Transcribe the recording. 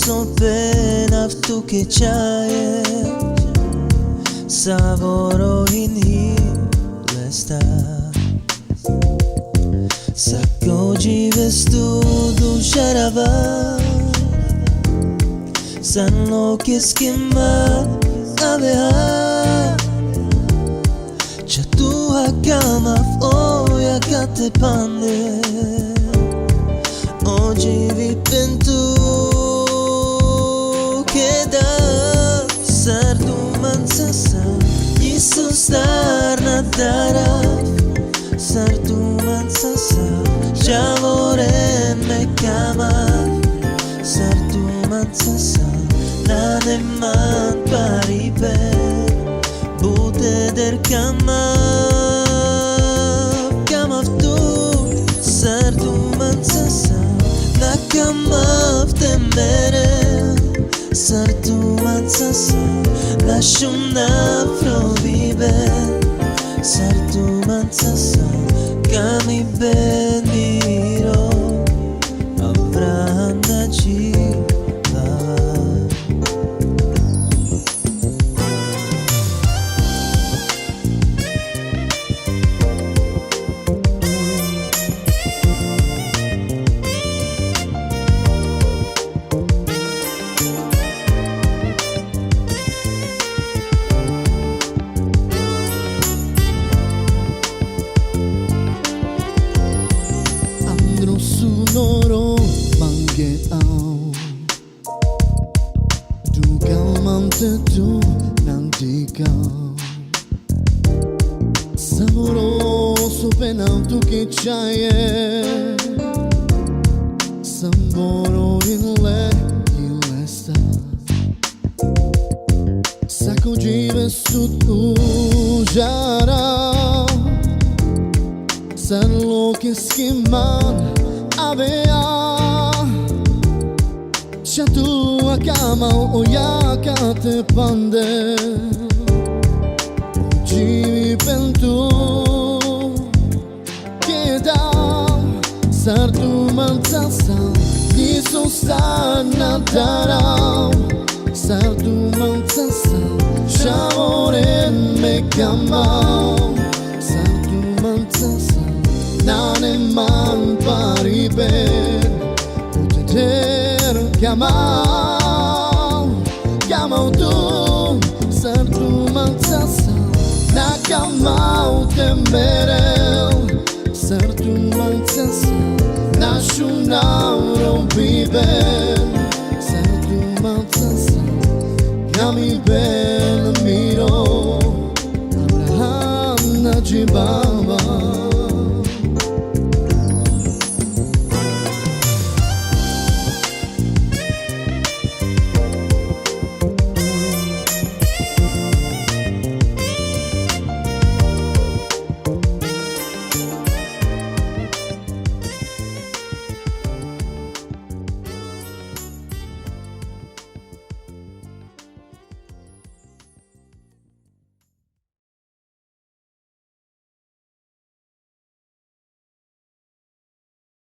Sopena tu que chaye Saboro inhi resta Sako jives tudo sharaba San lo que esquema avea Chatu hakama foya kate pande Oggi vi pentu Sar nadaraf Sartu mansasa Javore me kamaf Sartu mansasa Nane man paripe Bute der kamaf Kamaf tu Sartu mansasa Na kamaf temere Sartu mansasa Lasciuna provive Sartu mansasa Kami ben miro Avraham najiva Sonoro mangeau Du calmante tu nanticau Saboroso penalto che c'hai Samboro in le sta Sacco give su tu giara San lo che schimman avea Chatu akama oya kate pande Jivi pentu Keda Sartu mansasa Niso sana darau Sartu mansasa Shavoren me kamau Sartu mansasa Nane man pariben Uteter kamau Kamau tu Sartu mansasa Na kamau temberel Sartu mansasa Na shunau rompiben